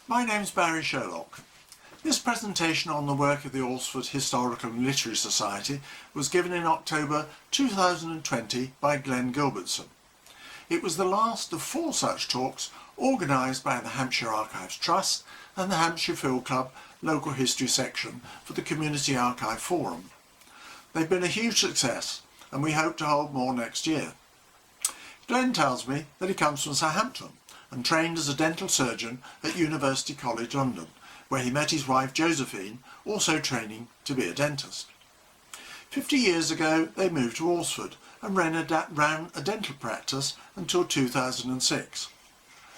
My name's Barry Sherlock. This presentation on the work of the Alresford Historical and Literary Society was given in October 2020 by Gilbertson. It was the last of 4 such talks organised by the Hampshire Archives Trust and the Hampshire Field Club Local History Section for the Community Archive Forum. They've been a huge success and we hope to hold more next year. Glenn tells me that he comes from Southampton and trained as a dental surgeon at University College London, where he met his wife Josephine, also training to be a dentist. 50 years ago they moved to Alresford and ran a dental practice until 2006.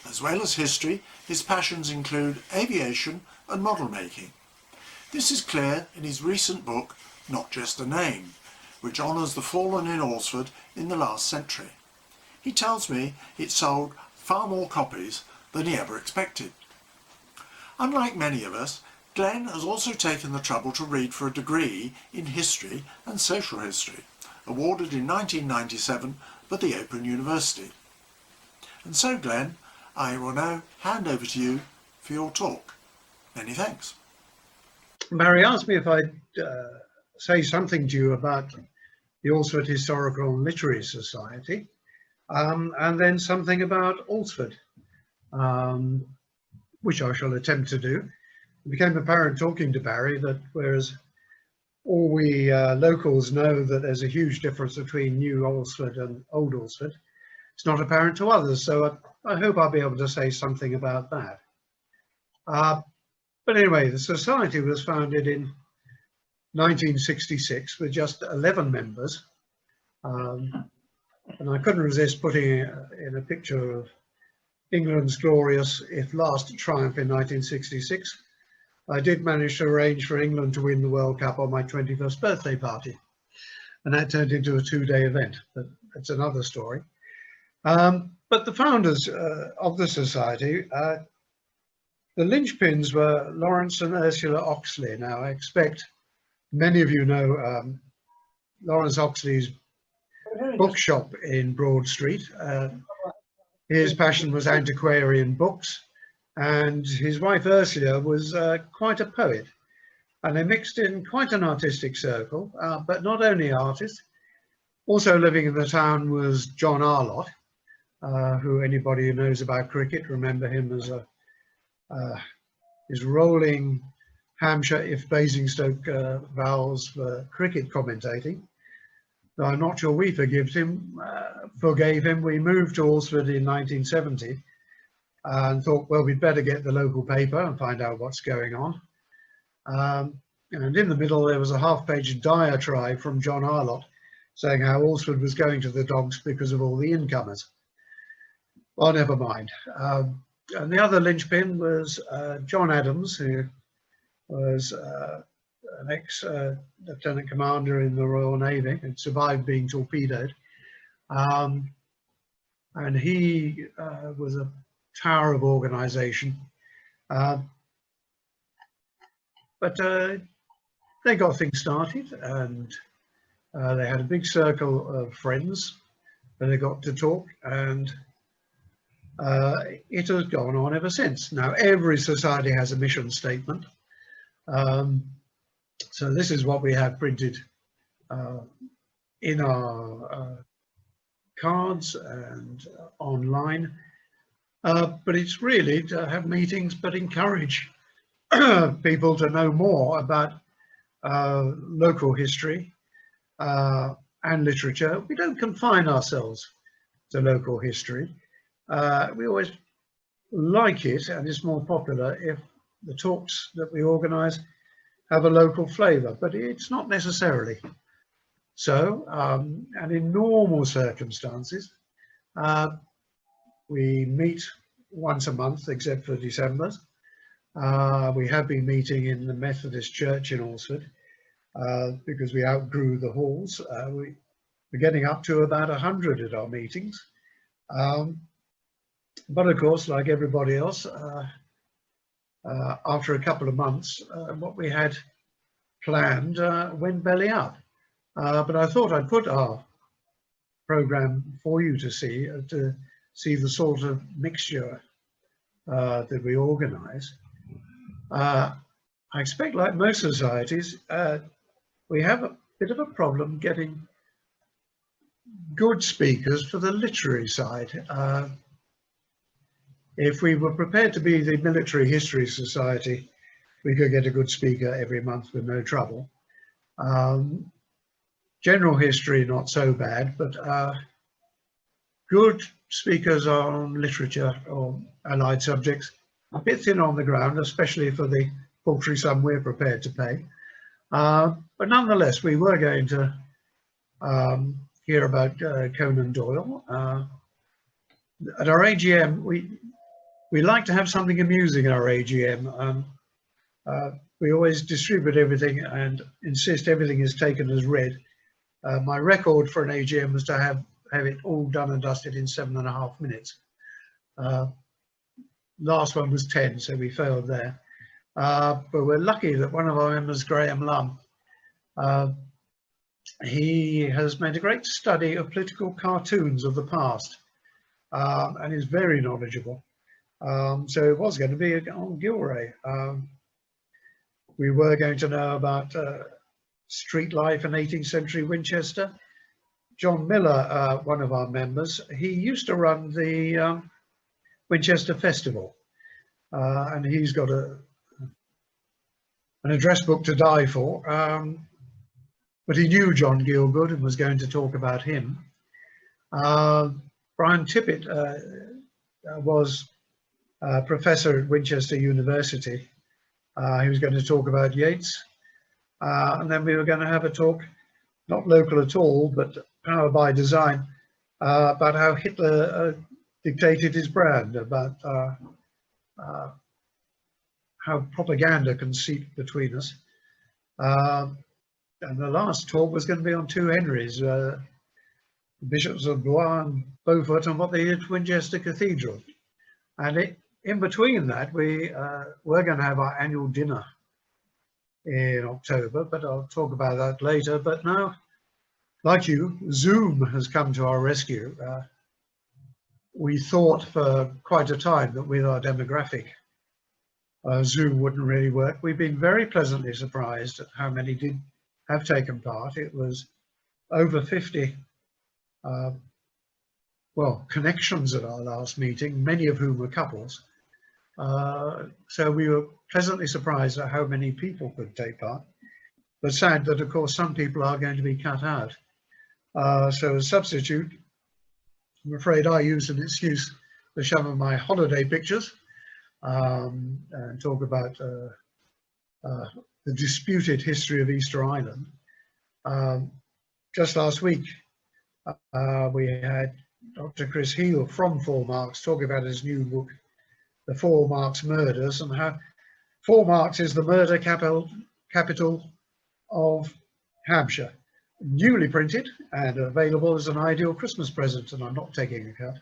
As well as history, his passions include aviation and model making. This is clear in his recent book, Not Just a Name, which honours the fallen in Alresford in the last century. He tells me it sold far more copies than he ever expected. Unlike many of us, Glenn has also taken the trouble to read for a degree in history and social history, awarded in 1997 by the Open University. And so, Glenn, I will now hand over to you for your talk. Many thanks. Barry asked me if I'd say something to you about the Alresford Historical and Literary Society, and then something about Alresford, which I shall attempt to do. It became apparent talking to Barry that whereas all we locals know that there's a huge difference between new Alresford and old Alresford, it's not apparent to others, so I hope I'll be able to say something about that. But anyway, the society was founded in 1966 with just 11 members. And I couldn't resist putting in a picture of England's glorious, if last, triumph in 1966. I did manage to arrange for England to win the World Cup on my 21st birthday party. And that turned into a 2-day event, but that's another story. But the founders of the society, the linchpins were Lawrence and Ursula Oxley. Now, I expect many of you know Lawrence Oxley's bookshop in Broad Street. His passion was antiquarian books, and his wife Ursula was quite a poet, and they mixed in quite an artistic circle, but not only artists. Also living in the town was John Arlott, who anybody who knows about cricket remember him as his rolling Hampshire if Basingstoke vowels for cricket commentating. I'm not sure we forgave him. We moved to Alresford in 1970 and thought, well, we'd better get the local paper and find out what's going on. And in the middle, there was a half-page diatribe from John Arlott saying how Alresford was going to the dogs because of all the incomers. Well, never mind. And the other linchpin was John Adams, who was an ex-lieutenant commander in the Royal Navy and survived being torpedoed. And he was a tower of organisation. But they got things started, and they had a big circle of friends and they got to talk, and it has gone on ever since. Now, every society has a mission statement. So this is what we have printed in our cards and online, but it's really to have meetings but encourage people to know more about local history and literature. We don't confine ourselves to local history. We always like it, and it's more popular if the talks that we organise have a local flavour, but it's not necessarily so. And in normal circumstances, we meet once a month, except for December's. We have been meeting in the Methodist Church in Alresford because we outgrew the halls. We're getting up to about 100 at our meetings. But of course, like everybody else, after a couple of months, what we had planned went belly up. But I thought I'd put our programme for you to see the sort of mixture that we organise. I expect, like most societies, we have a bit of a problem getting good speakers for the literary side. If we were prepared to be the Military History Society, we could get a good speaker every month with no trouble. General history, not so bad, but good speakers on literature or allied subjects, a bit thin on the ground, especially for the paltry sum we're prepared to pay. But nonetheless, we were going to hear about Conan Doyle. At our AGM, we like to have something amusing at our AGM. We always distribute everything and insist everything is taken as read. My record for an AGM was to have it all done and dusted in 7.5 minutes. Last one was 10, so we failed there. But we're lucky that one of our members, Graham Lumb, he has made a great study of political cartoons of the past and is very knowledgeable. So it was going to be on Gilray. We were going to know about street life in 18th century Winchester. John Miller, one of our members, he used to run the Winchester Festival, and he's got an address book to die for, but he knew John Gielgud and was going to talk about him. Brian Tippett was a professor at Winchester University. He was going to talk about Yeats, and then we were going to have a talk, not local at all, but power by design, about how Hitler dictated his brand, about how propaganda can seep between us. And the last talk was going to be on two Henrys, Bishops of Blois and Beaufort, and what they did to Winchester Cathedral. And in between that, we were going to have our annual dinner in October, but I'll talk about that later. But now, like you, Zoom has come to our rescue. We thought for quite a time that with our demographic, Zoom wouldn't really work. We've been very pleasantly surprised at how many did have taken part. It was over 50 connections at our last meeting, many of whom were couples. So we were pleasantly surprised at how many people could take part, but sad that, of course, some people are going to be cut out. So as substitute, I'm afraid I used an excuse to show them my holiday pictures and talk about the disputed history of Easter Island. Just last week, we had Dr. Chris Heal from 4 Marks talking about his new book, The 4 Marks Murders, and how 4 Marks is the murder capital of Hampshire. Newly printed and available as an ideal Christmas present, and I'm not taking a cut.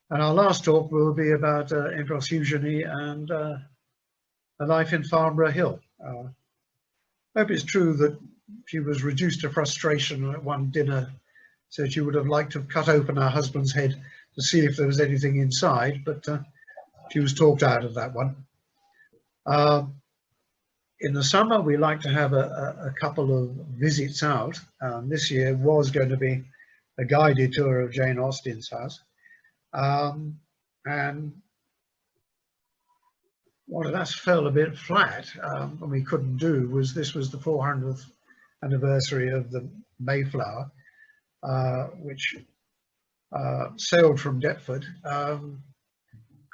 And our last talk will be about Empress Eugenie and a life in Farnborough Hill. I hope it's true that she was reduced to frustration at one dinner, so she would have liked to have cut open her husband's head to see if there was anything inside, but she was talked out of that one. In the summer, we like to have a couple of visits out. This year was going to be a guided tour of Jane Austen's house. And what that fell a bit flat and we couldn't do was this was the 400th anniversary of the Mayflower, which sailed from Deptford,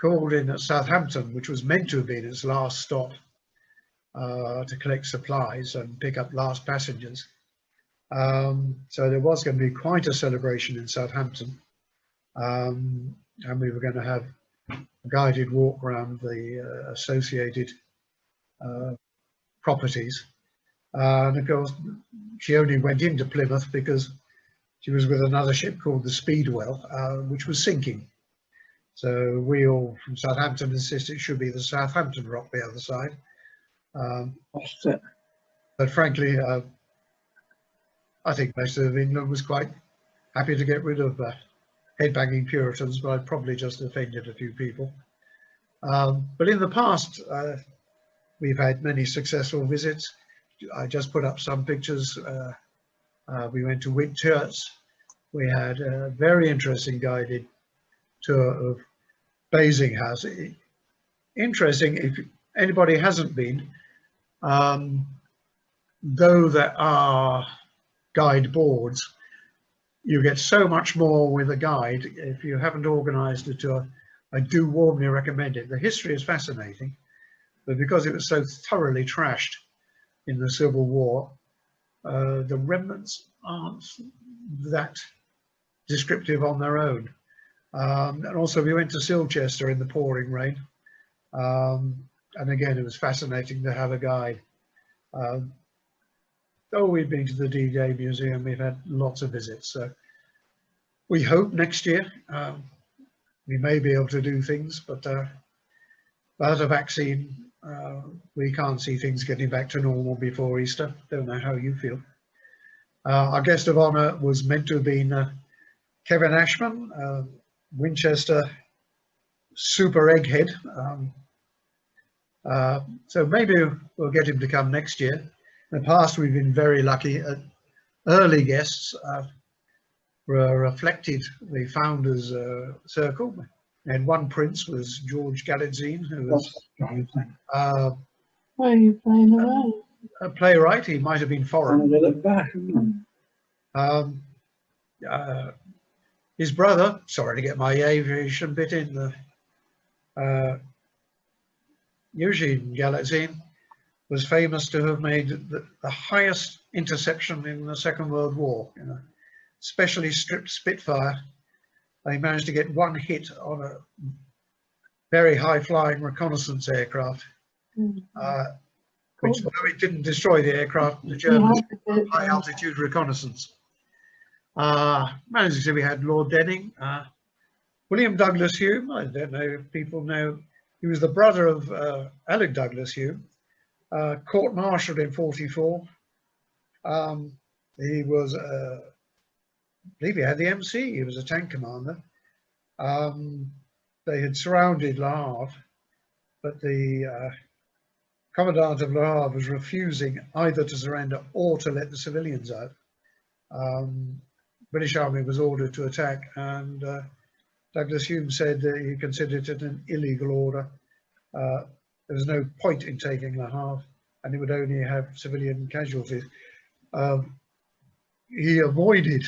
called in at Southampton, which was meant to have been its last stop to collect supplies and pick up last passengers. So there was going to be quite a celebration in Southampton, and we were going to have a guided walk around the associated properties. And of course, she only went into Plymouth because she was with another ship called the Speedwell, which was sinking. So we all from Southampton insist it should be the Southampton Rock the other side. But frankly, I think most of England was quite happy to get rid of headbanging Puritans, but I probably just offended a few people. But in the past, we've had many successful visits. I just put up some pictures. We went to Whitchurch. We had a very interesting guided tour of Basing House. Interesting, if anybody hasn't been, though there are guide boards, you get so much more with a guide. If you haven't organised a tour, I do warmly recommend it. The history is fascinating, but because it was so thoroughly trashed in the Civil War, the remnants aren't that descriptive on their own. And also we went to Silchester in the pouring rain. And again, it was fascinating to have a guide. We've been to the D-Day Museum, we've had lots of visits. So we hope next year we may be able to do things, but without a vaccine, we can't see things getting back to normal before Easter. Don't know how you feel. Our guest of honour was meant to have been Kevin Ashman, Winchester super egghead. So maybe we'll get him to come next year. In the past, we've been very lucky. Early guests reflected the founders' circle. And one prince was George Gilbertson, who was Why are you playing away? a playwright. He might have been foreign. His brother, sorry to get my aviation bit in, Eugene Gilbertson was famous to have made the highest interception in the Second World War. Specially stripped Spitfire. They managed to get one hit on a very high-flying reconnaissance aircraft, which, although it didn't destroy the aircraft, the Germans high-altitude reconnaissance. Managed to, we had Lord Denning, William Douglas Hume. I don't know if people know, he was the brother of Alec Douglas Hume, court-martialed in '44. He was, I believe he had the MC, he was a tank commander. They had surrounded Le Havre, but the commandant of Le Havre was refusing either to surrender or to let the civilians out. British Army was ordered to attack, and Douglas Hume said that he considered it an illegal order. There was no point in taking Le Havre, and it would only have civilian casualties. He avoided,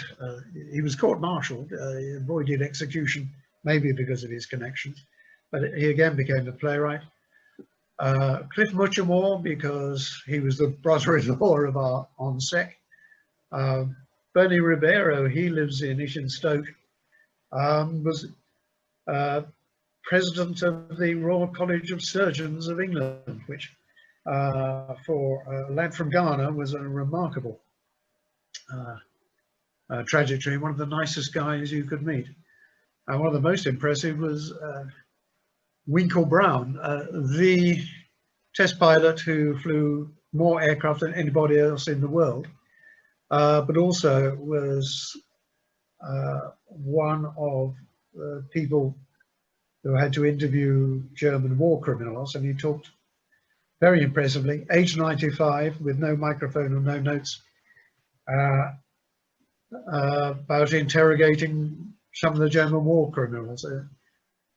he was court-martialed, he avoided execution, maybe because of his connections, but he again became a playwright. Cliff Muchamore, because he was the brother-in-law of our ONSEC. Bernie Ribeiro, he lives in Itchin, Stoke, was president of the Royal College of Surgeons of England, which for a lad from Ghana was a remarkable trajectory, one of the nicest guys you could meet. And one of the most impressive was Winkle Brown, the test pilot who flew more aircraft than anybody else in the world, but also was one of the people who had to interview German war criminals, and he talked very impressively, age 95, with no microphone and no notes, about interrogating some of the German war criminals. In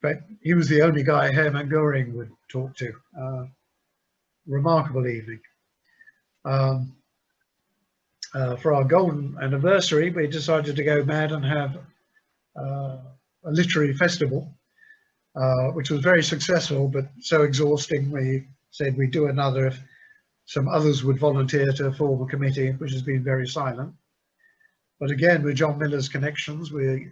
fact, he was the only guy Hermann Goering would talk to. Remarkable evening. For our golden anniversary, we decided to go mad and have a literary festival, which was very successful, but so exhausting, we said we'd do another if some others would volunteer to form a committee, which has been very silent. But again, with John Miller's connections, we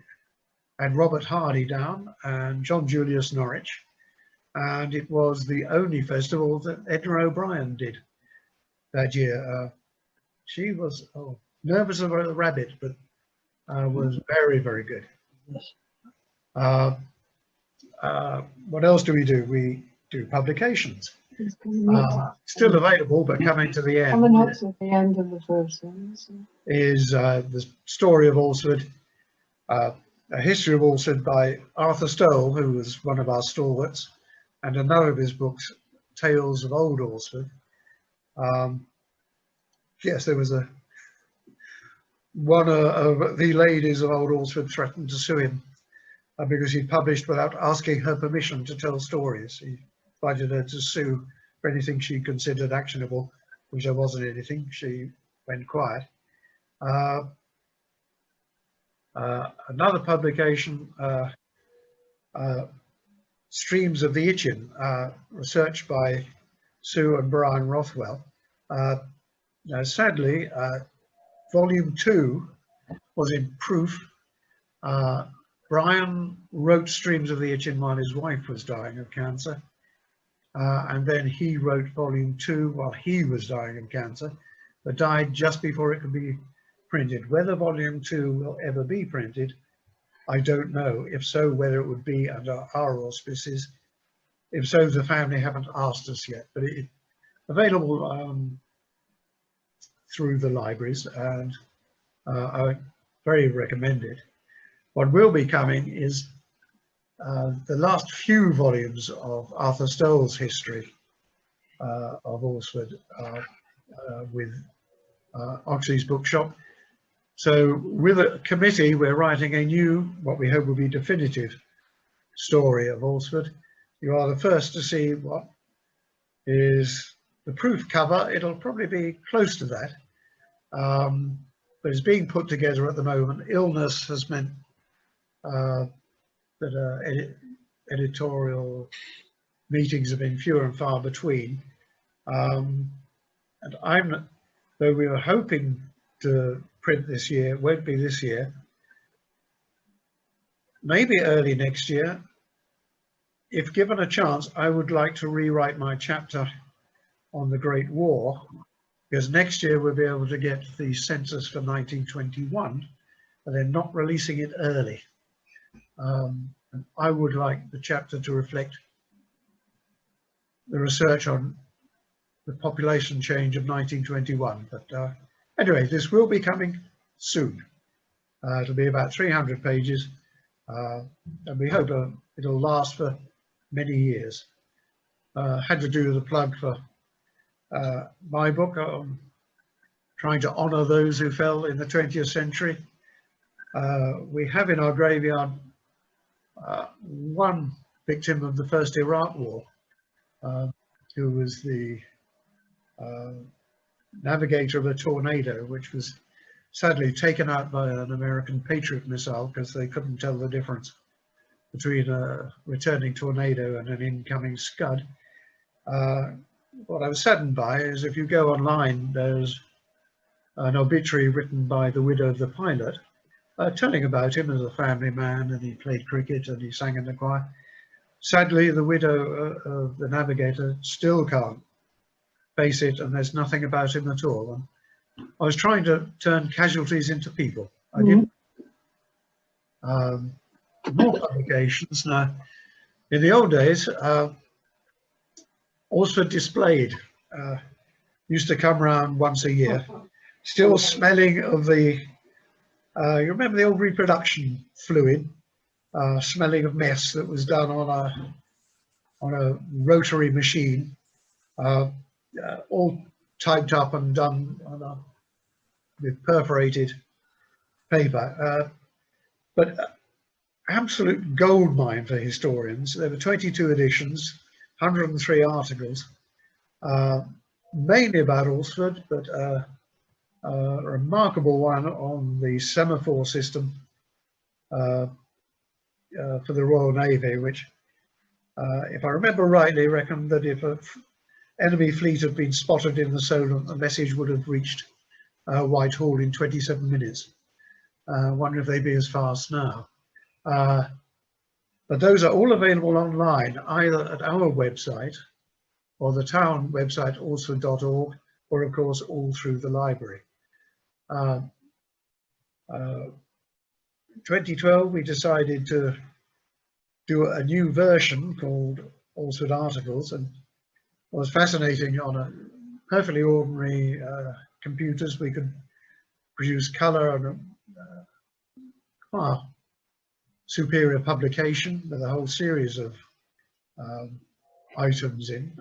had Robert Hardy down and John Julius Norwich, and it was the only festival that Edna O'Brien did that year. She was nervous about the rabbit, but was very, very good. What else do? We do publications. Still available, but coming to the end. Coming up to the end of the first one. Is the story of Alresford, a history of Alresford by Arthur Stoll, who was one of our stalwarts, and another of his books, Tales of Old Alresford. Yes, there was one of the ladies of Old Alresford threatened to sue him because he published without asking her permission to tell stories. He invited her to sue for anything she considered actionable, which there wasn't anything. She went quiet. Another publication, Streams of the Itchin, researched by Sue and Brian Rothwell. Now, sadly, volume 2 was in proof. Brian wrote Streams of the Itchin while his wife was dying of cancer, and then he wrote volume 2 while he was dying of cancer, but died just before it could be printed. Whether volume 2 will ever be printed, I don't know. If so, whether it would be under our auspices. If so, the family haven't asked us yet, but it's available through the libraries, and I very recommend it. What will be coming is the last few volumes of Arthur Stoll's history of Alresford with Oxley's Bookshop. So with a committee, we're writing a new, what we hope will be definitive story of Alresford. You are the first to see what is the proof cover. It'll probably be close to that, but it's being put together at the moment. Illness has meant that editorial meetings have been fewer and far between. And though we were hoping to print this year, it won't be this year, maybe early next year. If given a chance, I would like to rewrite my chapter on the Great War, because next year we'll be able to get the census for 1921, and they're not releasing it early. And I would like the chapter to reflect the research on the population change of 1921. But anyway, this will be coming soon. It'll be about 300 pages, and we hope it'll last for many years. Had to do the plug for my book, trying to honour those who fell in the 20th century. We have in our graveyard one victim of the First Iraq War, who was the navigator of a tornado, which was sadly taken out by an American Patriot missile because they couldn't tell the difference between a returning tornado and an incoming Scud. What I was saddened by is if you go online, there's an obituary written by the widow of the pilot, telling about him as a family man, and he played cricket and he sang in the choir. Sadly, the widow of the navigator still can't face it, and there's nothing about him at all. And I was trying to turn casualties into people. I didn't. More publications now. In the old days, Alresford Displayed used to come around once a year, still smelling of the, you remember the old reproduction fluid, smelling of mess that was done on a rotary machine, all typed up and done with perforated paper. But absolute gold mine for historians. There were 22 editions, 103 articles, mainly about Alresford, but a remarkable one on the semaphore system for the Royal Navy, which, if I remember rightly, reckoned that if an enemy fleet had been spotted in the Solent, the message would have reached Whitehall in 27 minutes. Wonder if they'd be as fast now. But those are all available online, either at our website or the town website, alresford.org, or of course all through the library. 2012, we decided to do a new version called Alresford Articles, and it was fascinating. On a perfectly ordinary computers, we could produce colour and far superior publication with a whole series of items in.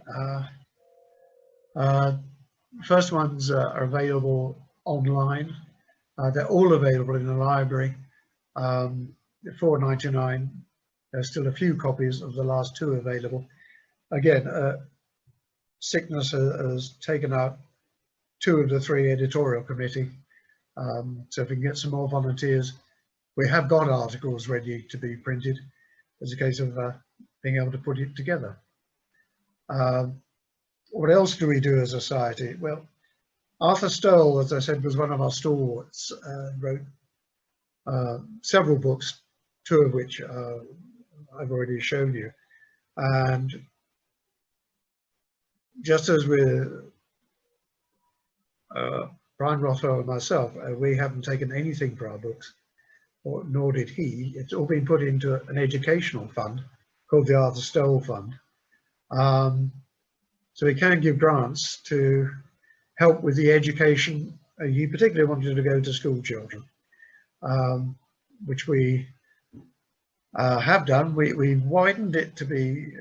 First ones are available online. They're all available in the library. $4.99. There's still a few copies of the last two available. Again, sickness has taken out 2 of the 3 editorial committee. So if we can get some more volunteers, we have got articles ready to be printed. It's a case of being able to put it together. What else do we do as a society? Well, Arthur Stoll, as I said, was one of our stalwarts, wrote several books, 2 of which I've already shown you. And just as with Brian Rothwell and myself, we haven't taken anything for our books, nor did he. It's all been put into an educational fund called the Arthur Stoll Fund. So we can give grants to help with the education. He particularly wanted to go to school children, which we have done. We widened it to be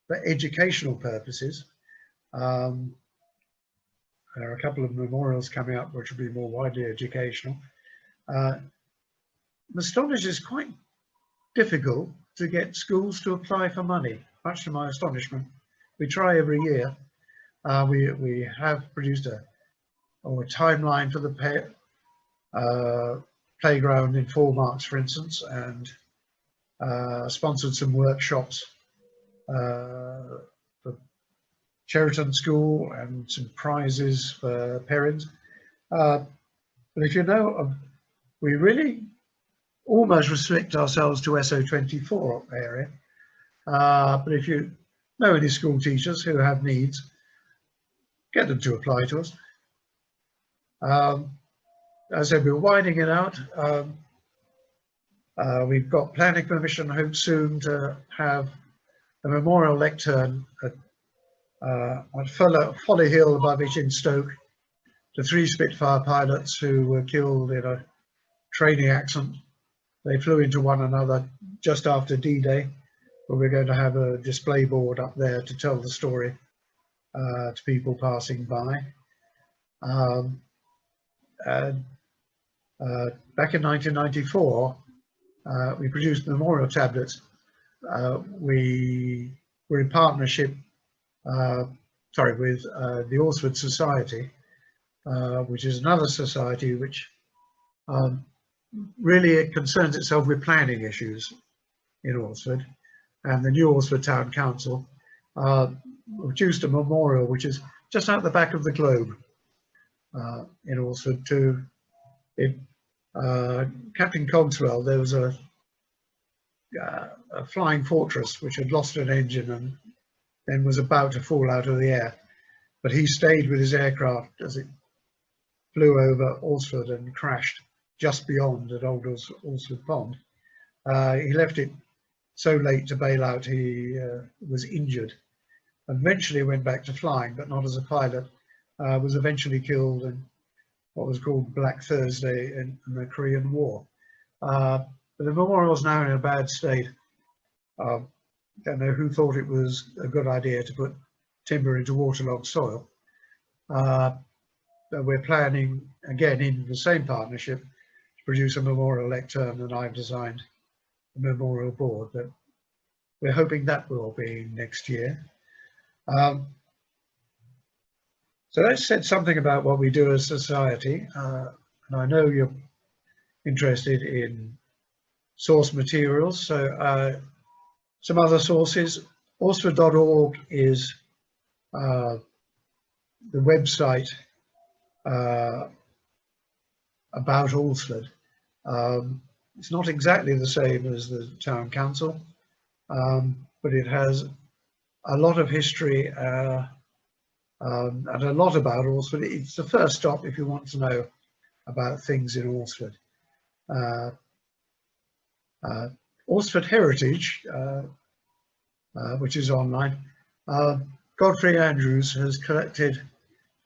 for educational purposes. There are a couple of memorials coming up which will be more widely educational. I'm astonished it's quite difficult to get schools to apply for money, much to my astonishment. We try every year. We have produced a timeline for the playground in 4 marks, for instance, and sponsored some workshops for Cheriton School and some prizes for parents. But if you know, we really almost restrict ourselves to SO24 area. But if you know any school teachers who have needs, get them to apply to us. As I said, we're widening it out. We've got planning permission, I hope soon, to have a memorial lectern at Folly Hill above Itchin Stoke to 3 Spitfire pilots who were killed in a training accident. They flew into one another just after D-Day, but we're going to have a display board up there to tell the story to people passing by. Back in 1994, we produced memorial tablets. We were in partnership with the Alresford Society, which is another society which really concerns itself with planning issues in Alresford, and the new Alresford Town Council produced a memorial which is just out the back of the globe in Alresford to Captain Cogswell. There was a flying fortress which had lost an engine and then was about to fall out of the air, but he stayed with his aircraft as it flew over Alresford and crashed just beyond at Old Alresford Pond. He left it so late to bail out, he was injured and eventually went back to flying, but not as a pilot. Was eventually killed in what was called Black Thursday in the Korean War. But the memorial is now in a bad state. Don't know who thought it was a good idea to put timber into waterlogged soil. But we're planning, again in the same partnership, to produce a memorial lectern, and I've designed a memorial board, but we're hoping that will be next year. So that said something about what we do as a society, and I know you're interested in source materials, so some other sources. Alresford.org is the website about Alresford. It's not exactly the same as the town council, but it has a lot of history and a lot about Alresford. It's the first stop if you want to know about things in Alresford. Alresford Heritage, which is online. Godfrey Andrews has collected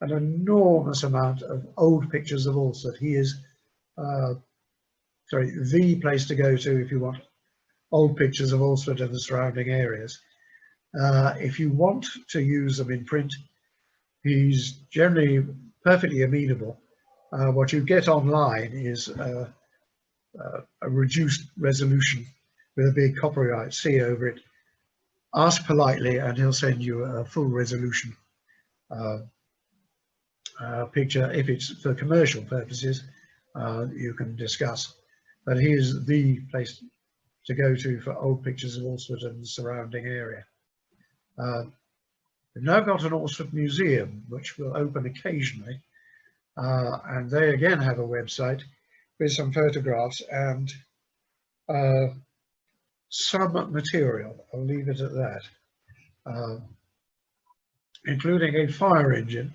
an enormous amount of old pictures of Alresford. He is the place to go to if you want old pictures of Alresford and the surrounding areas. If you want to use them in print, he's generally perfectly amenable. What you get online is a reduced resolution with a big copyright C over it. Ask politely and he'll send you a full resolution picture. If it's for commercial purposes, you can discuss. But he is the place to go to for old pictures of Alresford and the surrounding area. We've now got an Alresford museum, which will open occasionally. And they again have a website with some photographs and some material. I'll leave it at that. Including a fire engine,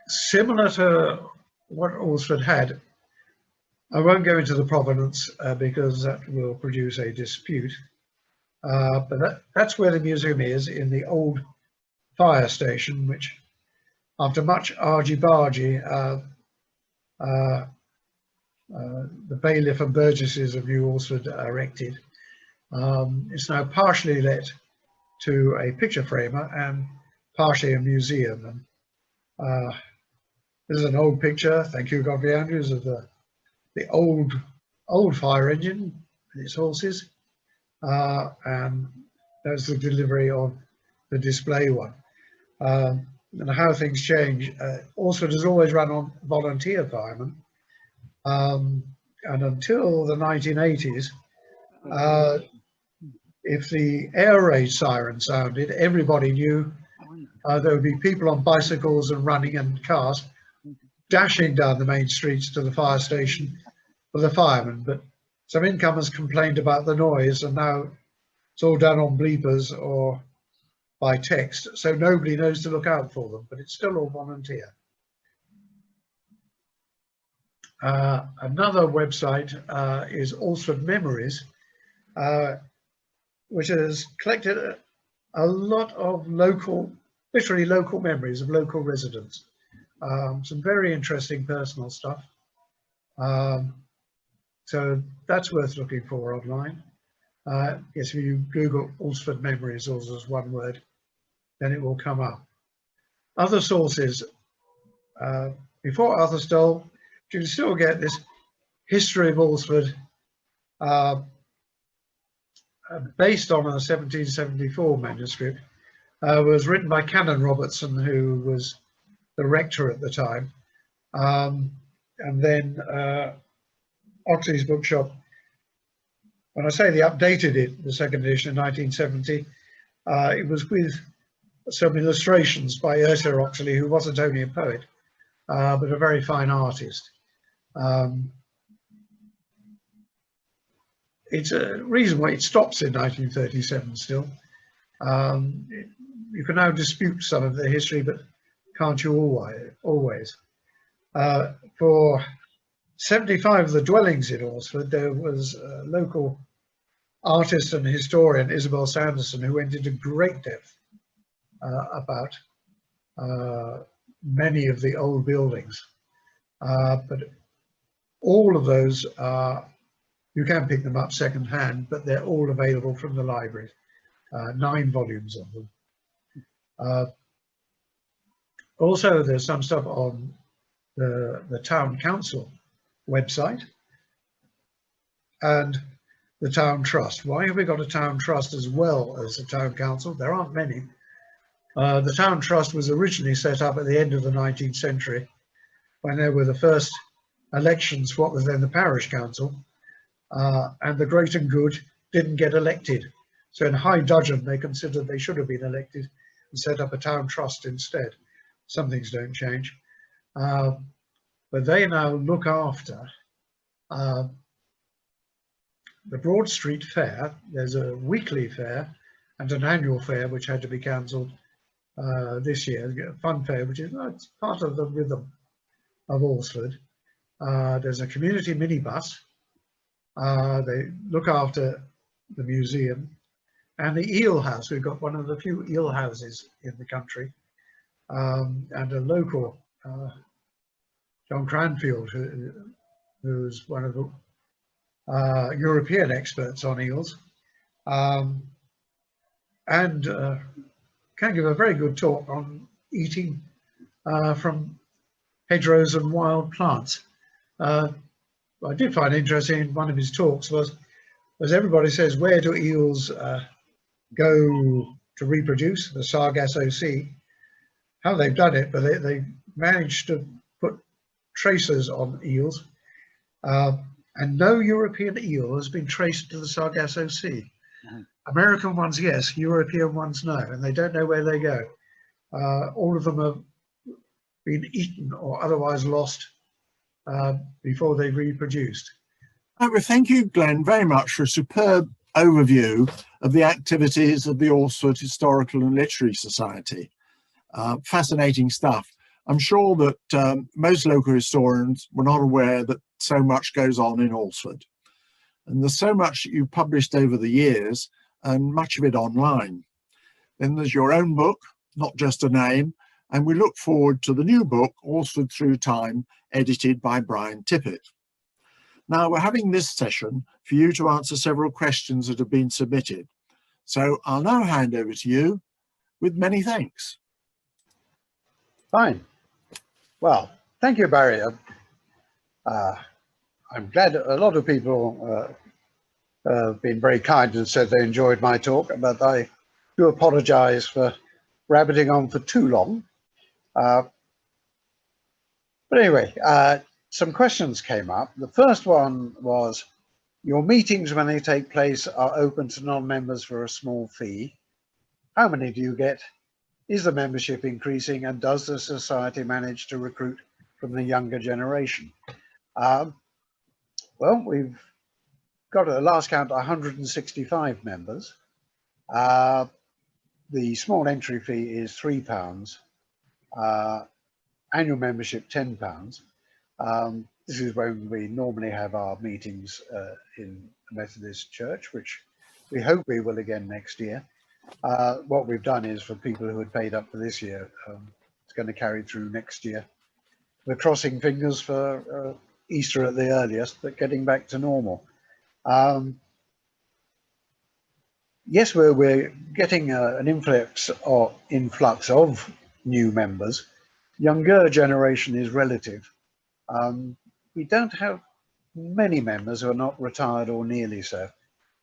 similar to what Alresford had. I won't go into the provenance because that will produce a dispute. But that's where the museum is, in the old fire station, which after much argy-bargy, the bailiff and burgesses of New Alresford erected. It's now partially let to a picture framer and partially a museum. And this is an old picture, thank you Godfrey Andrews, of the old fire engine and its horses. And that's the delivery of the display one. And how things change. Alresford has always run on volunteer firemen. And until the 1980s, if the air raid siren sounded, everybody knew there would be people on bicycles and running and cars dashing down the main streets to the fire station for the firemen. But some incomers complained about the noise, and now it's all done on bleepers or by text, so nobody knows to look out for them, but it's still all volunteer. Another website is Alresford Memories, which has collected a lot of local, literally local memories of local residents. Some very interesting personal stuff. So that's worth looking for online. Yes, if you Google Alresford Memories, also as one word, then it will come up. Other sources, before Arthur Stoll, you can still get this history of Alresford based on a 1774 manuscript, was written by Canon Robertson, who was the rector at the time. And then Oxley's Bookshop, when I say they updated it, the second edition in 1970, it was with some illustrations by Ursula Oxley, who wasn't only a poet, but a very fine artist. It's a reason why it stops in 1937 still. You can now dispute some of the history, but can't you always? For 75 of the dwellings in Alresford, there was a local artist and historian, Isabel Sanderson, who went into great depth about many of the old buildings. But all of those you can pick them up second-hand, but they're all available from the library, 9 volumes of them. Also, there's some stuff on the Town Council website and the Town Trust. Why have we got a Town Trust as well as a Town Council? There aren't many. The Town Trust was originally set up at the end of the 19th century when there were the first elections for what was then the parish council, and the great and good didn't get elected. So in High Dudgeon, they considered they should have been elected and set up a town trust instead. Some things don't change. But they now look after the Broad Street Fair. There's a weekly fair and an annual fair, which had to be cancelled this year, a fun fair, which is it's part of the rhythm of Alresford. There's a community minibus. They look after the museum and the eel house. We've got one of the few eel houses in the country, and a local, John Cranfield, who's one of the European experts on eels. and can give a very good talk on eating from hedgerows and wild plants. I did find interesting in one of his talks was, as everybody says, where do eels go to reproduce, the Sargasso Sea? How they've done it, but they managed to put tracers on eels, and no European eel has been traced to the Sargasso Sea. American ones, yes, European ones, no, and they don't know where they go. All of them have been eaten or otherwise lost before they reproduced. Well, thank you, Glenn, very much for a superb overview of the activities of the Alresford Historical and Literary Society. Fascinating stuff. I'm sure that most local historians were not aware that so much goes on in Alresford. And there's so much that you've published over the years, and much of it online. Then there's your own book, Not Just a Name, and we look forward to the new book, Alresford Through Time, edited by Brian Tippett. Now, we're having this session for you to answer several questions that have been submitted. So I'll now hand over to you with many thanks. Fine. Well, thank you, Barry. I'm glad a lot of people have been very kind and said they enjoyed my talk, but I do apologize for rabbiting on for too long. But anyway, some questions came up. The first one was, your meetings when they take place are open to non-members for a small fee. How many do you get? Is the membership increasing, and does the society manage to recruit from the younger generation? Well, we've got at the last count 165 members. The small entry fee is £3. Annual membership £10. This is when we normally have our meetings in the Methodist Church, which we hope we will again next year. What we've done is, for people who had paid up for this year, it's going to carry through next year. We're crossing fingers for Easter at the earliest, but getting back to normal. Yes, we're getting an influx of new members. Younger generation is relative. We don't have many members who are not retired or nearly so.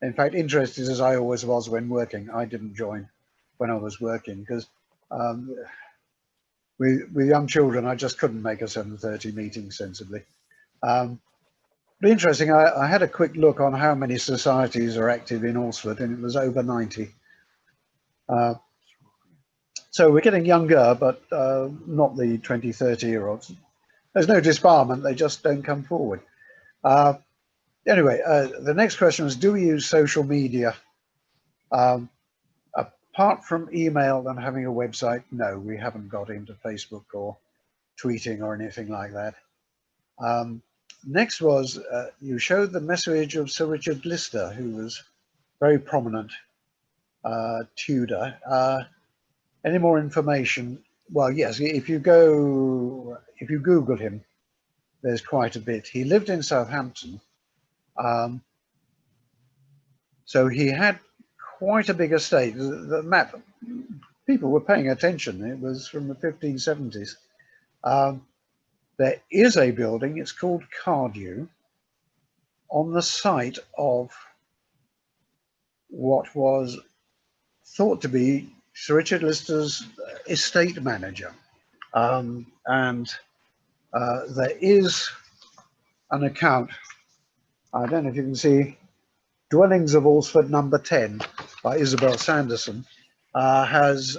In fact, interested as I always was when working, I didn't join when I was working because with young children, I just couldn't make a 7:30 meeting sensibly. But interesting, I had a quick look on how many societies are active in Alresford, and it was over 90. So we're getting younger, but not the 20, 30-year-olds. There's no disbarment, they just don't come forward. Anyway, the next question was, do we use social media? Apart from email and having a website, no, we haven't got into Facebook or tweeting or anything like that. Next was, you showed the message of Sir Richard Lister, who was very prominent Tudor. Any more information? Well, yes, if you Google him, there's quite a bit. He lived in Southampton. So he had quite a big estate. The map, people were paying attention. It was from the 1570s. There is a building, it's called Cardew, on the site of what was thought to be Sir Richard Lister's estate manager. There is an account, I don't know if you can see, Dwellings of Alresford number 10 by Isabel Sanderson, has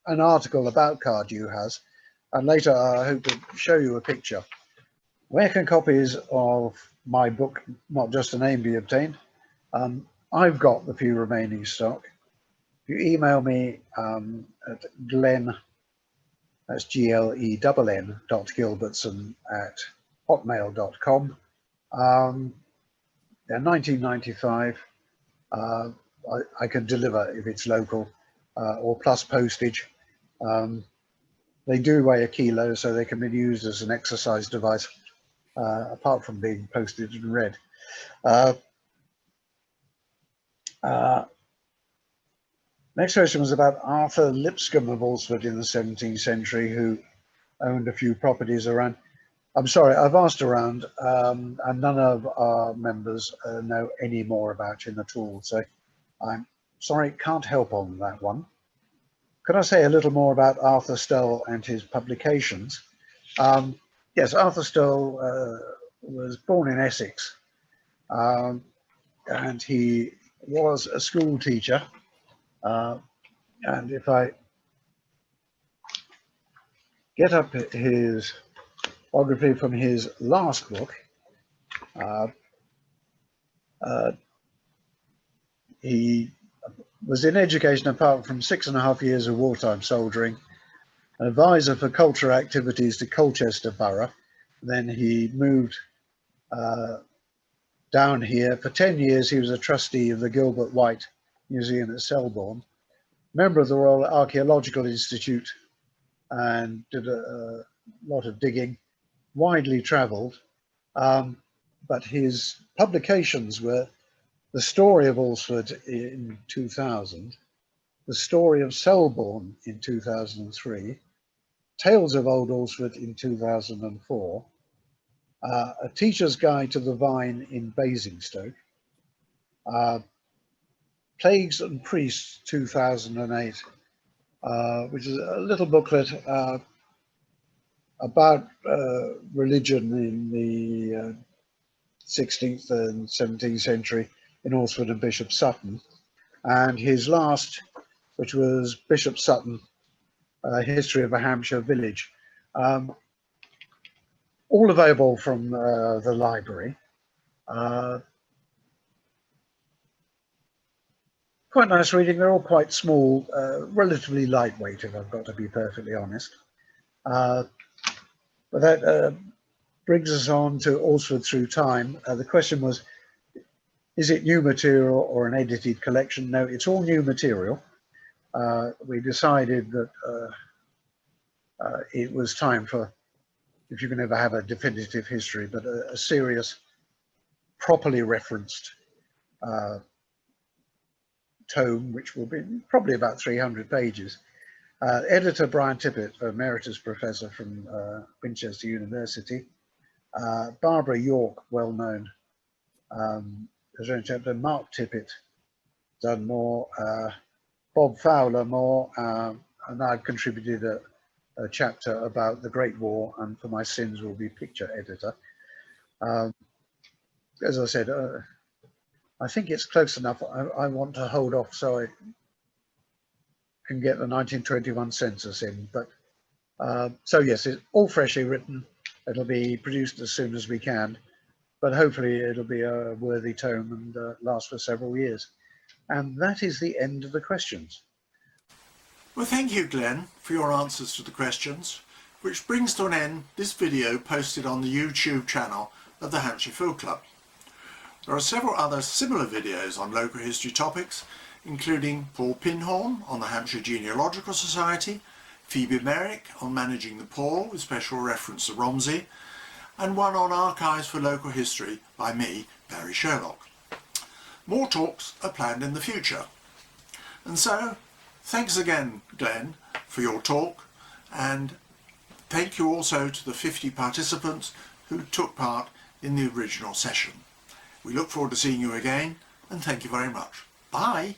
an article about Cardew has, and later I hope to show you a picture. Where can copies of my book, Not Just a Name, be obtained? I've got the few remaining stock. If you email me at Glenn, that's glenn.gilbertson@hotmail.com. They're 1995. I can deliver if it's local or plus postage. They do weigh a kilo, so they can be used as an exercise device, apart from being posted and read. Next question was about Arthur Lipscomb of Alresford in the 17th century, who owned a few properties around. I'm sorry, I've asked around, and none of our members know any more about him at all. So I'm sorry, can't help on that one. Could I say a little more about Arthur Stoll and his publications? Yes, Arthur Stoll was born in Essex, and he was a school teacher. And if I get up his biography from his last book, he was in education apart from 6.5 years of wartime soldiering, an advisor for cultural activities to Colchester Borough. Then he moved down here. For 10 years, he was a trustee of the Gilbert White Museum at Selborne, member of the Royal Archaeological Institute, and did a lot of digging, widely travelled. But his publications were The Story of Alresford in 2000, The Story of Selborne in 2003, Tales of Old Alresford in 2004, A Teacher's Guide to the Vine in Basingstoke, Plagues and Priests 2008, which is a little booklet about religion in the 16th and 17th century in Alresford and Bishop Sutton, and his last, which was Bishop Sutton, History of a Hampshire Village, all available from the library. Quite nice reading. They're all quite small, relatively lightweight, if I've got to be perfectly honest. But that brings us on to Alresford Through Time. The question was, is it new material or an edited collection? No, it's all new material. We decided that it was time for, if you can ever have a definitive history, but a serious, properly referenced tome, which will be probably about 300 pages. Editor Brian Tippett, Emeritus Professor from Winchester University. Barbara York, well-known chapter. Mark Tippett, done more. Bob Fowler, more. And I've contributed a chapter about the Great War, and for my sins will be picture editor. As I said, I think it's close enough. I want to hold off so I can get the 1921 census in. But so yes, it's all freshly written. It'll be produced as soon as we can, but hopefully it'll be a worthy tome and last for several years. And that is the end of the questions. Well, thank you, Glenn, for your answers to the questions, which brings to an end this video posted on the YouTube channel of the Hampshire Field Club. There are several other similar videos on local history topics, including Paul Pinhorn on the Hampshire Genealogical Society, Phoebe Merrick on managing the poor with special reference to Romsey, and one on archives for local history by me, Barry Sherlock. More talks are planned in the future. And so, thanks again, Glenn, for your talk, and thank you also to the 50 participants who took part in the original session. We look forward to seeing you again, and thank you very much. Bye!